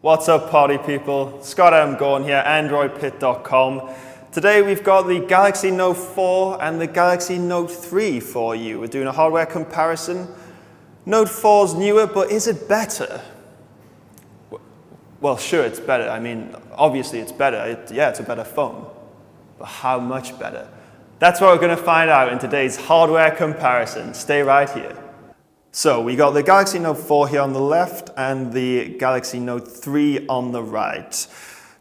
What's up, party people? Scott M. Gordon here, AndroidPIT.com. Today we've got the Galaxy Note 4 and the Galaxy Note 3 for you. We're doing a hardware comparison. Note 4's newer, but is it better? Well, sure, it's better. I mean, obviously it's better. It's a better phone. But how much better? That's what we're going to find out in today's hardware comparison. Stay right here. So we got the Galaxy Note 4 here on the left and the Galaxy Note 3 on the right.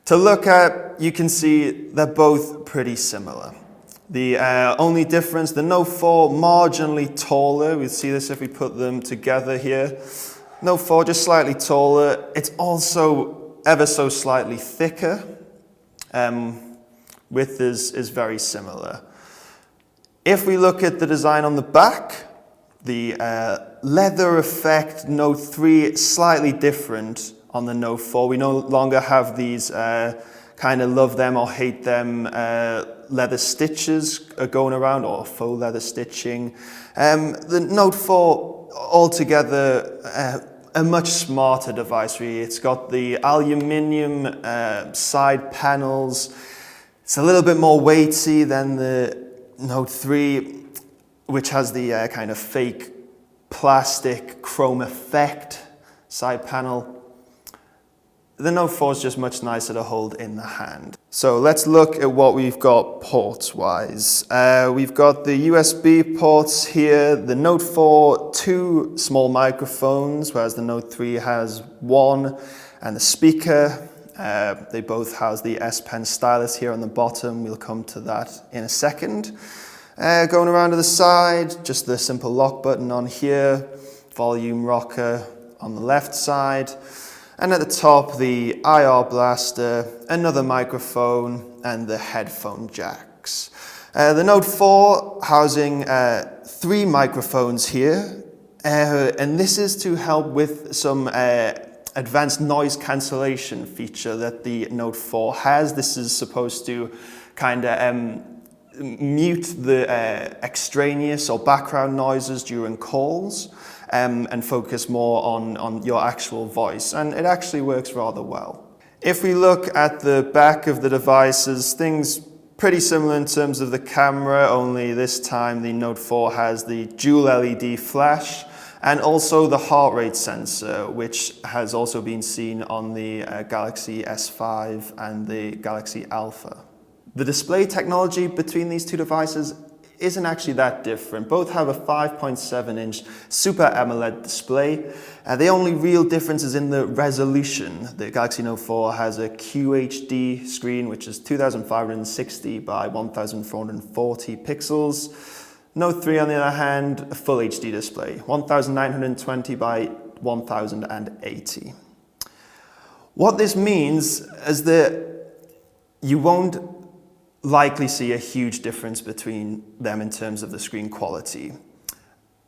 To look at, you can see they're both pretty similar. The only difference, the Note 4 marginally taller. We see this if we put them together here. Note 4 just slightly taller. It's also ever so slightly thicker. Width is very similar. If we look at the design on the back, the leather effect Note 3 slightly different on the Note 4. We no longer have these kind of love them or hate them leather stitches going around, or faux leather stitching. The Note 4 altogether a much smarter device really. It's got the aluminium side panels. It's a little bit more weighty than the Note 3, which has the kind of fake plastic chrome effect side panel. The Note 4 is just much nicer to hold in the hand. So let's look at what we've got ports-wise. We've got the USB ports here. The Note 4, 2 small microphones, whereas the Note 3 has 1, and the speaker. They both house the S Pen stylus here on the bottom. We'll come to that in a second. Going around to the side, just the simple lock button on here, volume rocker on the left side, and at the top the IR blaster, another microphone, and the headphone jacks. The Note 4 housing 3 microphones here, and this is to help with some advanced noise cancellation feature that the Note 4 has. This is supposed to kind of mute the extraneous or background noises during calls and focus more on your actual voice, and it actually works rather well. If we look at the back of the devices, things pretty similar in terms of the camera, only this time the Note 4 has the dual LED flash and also the heart rate sensor, which has also been seen on the Galaxy S5 and the Galaxy Alpha. The display technology between these two devices isn't actually that different. Both have a 5.7-inch Super AMOLED display. The only real difference is in the resolution. The Galaxy Note 4 has a QHD screen, which is 2560 by 1440 pixels. Note 3, on the other hand, a full HD display, 1920 by 1080. What this means is that you won't likely see a huge difference between them in terms of the screen quality.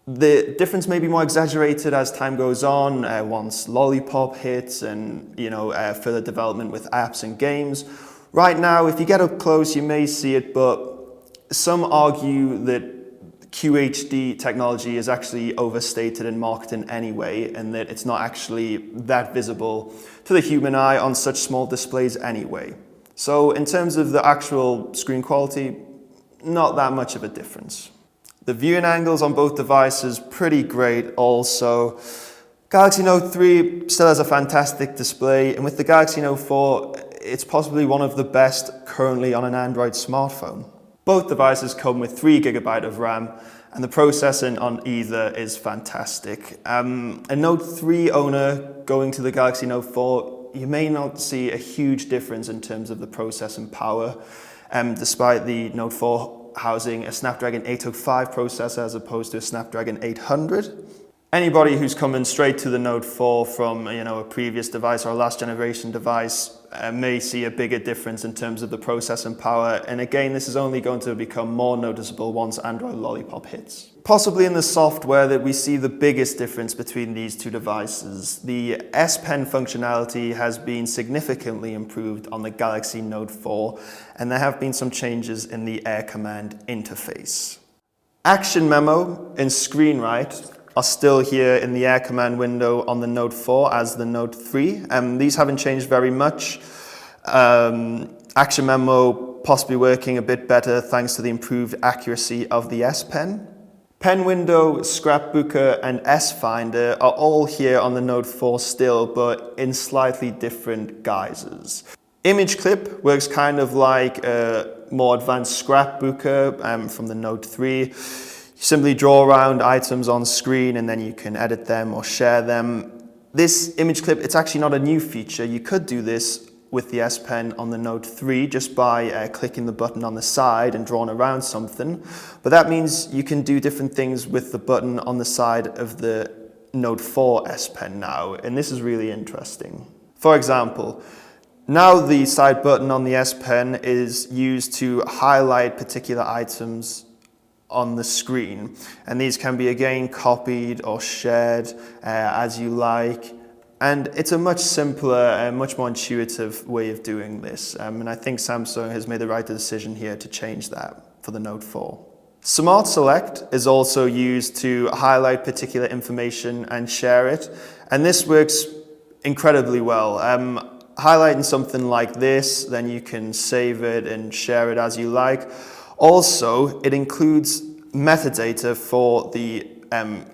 The difference may be more exaggerated as time goes on, once Lollipop hits and further development with apps and games. Right now, if you get up close, you may see it, but some argue that QHD technology is actually overstated in marketing anyway, and that it's not actually that visible to the human eye on such small displays anyway. So in terms of the actual screen quality, not that much of a difference. The viewing angles on both devices, pretty great also. Galaxy Note 3 still has a fantastic display, and with the Galaxy Note 4, it's possibly one of the best currently on an Android smartphone. Both devices come with 3 GB of RAM, and the processing on either is fantastic. A Note 3 owner going to the Galaxy Note 4, you may not see a huge difference in terms of the processing power, despite the Note 4 housing a Snapdragon 805 processor as opposed to a Snapdragon 800. Anybody who's coming straight to the Note 4 from a previous device or a last generation device may see a bigger difference in terms of the processing power, and again, this is only going to become more noticeable once Android Lollipop hits. Possibly in the software that we see the biggest difference between these two devices. The S Pen functionality has been significantly improved on the Galaxy Note 4, and there have been some changes in the Air Command interface. Action Memo and Screen Write are still here in the Air Command window on the Note 4 as the Note 3. These haven't changed very much. Action Memo possibly working a bit better thanks to the improved accuracy of the S Pen. Pen window, scrapbooker, and S Finder are all here on the Note 4 still, but in slightly different guises. Image clip works kind of like a more advanced scrapbooker from the Note 3. You simply draw around items on screen and then you can edit them or share them. This image clip, it's actually not a new feature. You could do this with the S Pen on the Note 3 just by clicking the button on the side and drawing around something. But that means you can do different things with the button on the side of the Note 4 S Pen now, and this is really interesting. For example, now the side button on the S Pen is used to highlight particular items on the screen, and these can be again copied or shared as you like. And it's a much simpler and much more intuitive way of doing this. And I think Samsung has made the right decision here to change that for the Note 4. Smart Select is also used to highlight particular information and share it. And this works incredibly well. Highlighting something like this, then you can save it and share it as you like. Also, it includes metadata for the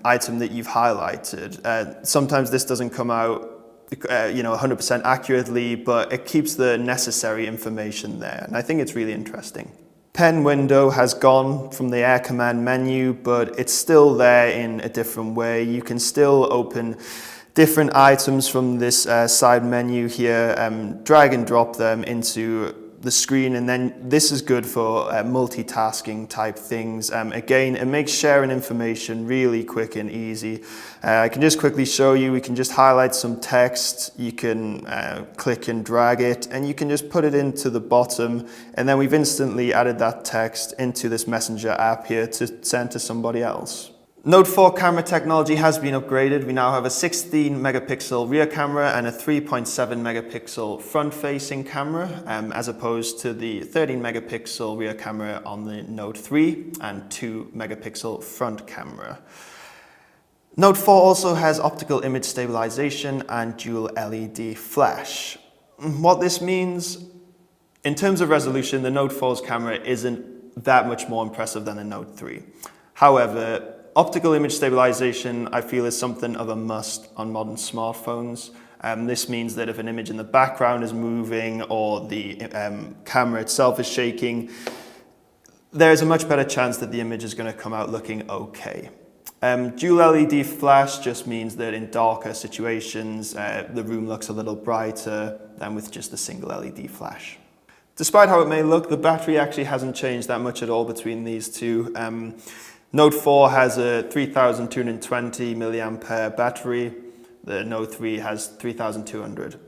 item that you've highlighted. Sometimes this doesn't come out 100% accurately, but it keeps the necessary information there, and I think it's really interesting. Pen window has gone from the Air Command menu, but it's still there in a different way. You can still open different items from this side menu here, drag and drop them into the screen, and then this is good for multitasking type things. Again, it makes sharing information really quick and easy. I can just quickly show you. We can just highlight some text, you can click and drag it, and you can just put it into the bottom, and then we've instantly added that text into this Messenger app here to send to somebody else. Note 4 camera technology has been upgraded. We now have a 16 megapixel rear camera and a 3.7 megapixel front-facing camera, as opposed to the 13 megapixel rear camera on the Note 3 and 2 megapixel front camera. Note 4 also has optical image stabilization and dual LED flash. What this means, in terms of resolution, the Note 4's camera isn't that much more impressive than the Note 3. However, optical image stabilization, I feel, is something of a must on modern smartphones. This means that if an image in the background is moving or the camera itself is shaking, there's a much better chance that the image is going to come out looking okay. Dual LED flash just means that in darker situations, the room looks a little brighter than with just a single LED flash. Despite how it may look, the battery actually hasn't changed that much at all between these two. Note 4 has a 3220 milliampere battery. The Note 3 has 3200.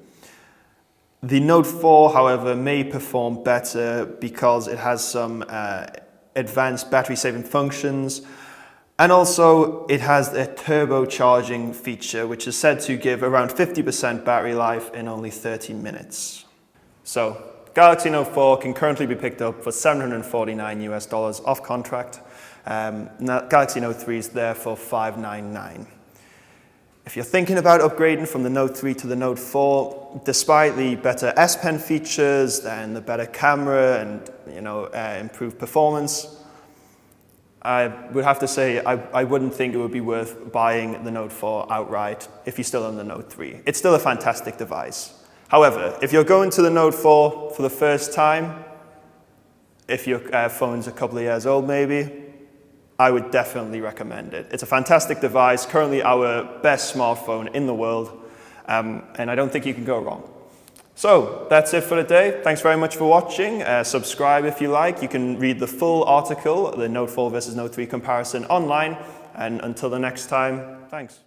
The Note 4, however, may perform better because it has some advanced battery saving functions, and also it has a turbocharging feature, which is said to give around 50% battery life in only 30 minutes. So, Galaxy Note 4 can currently be picked up for $749 US off contract. Galaxy Note 3 is there for $599. If you're thinking about upgrading from the Note 3 to the Note 4, despite the better S Pen features and the better camera and improved performance, I would have to say I wouldn't think it would be worth buying the Note 4 outright if you still own the Note 3. It's still a fantastic device. However, if you're going to the Note 4 for the first time, if your phone's a couple of years old maybe, I would definitely recommend it. It's a fantastic device, currently our best smartphone in the world, and I don't think you can go wrong. So that's it for today. Thanks very much for watching. Subscribe if you like. You can read the full article, the Note 4 versus Note 3 comparison online, and until the next time, thanks.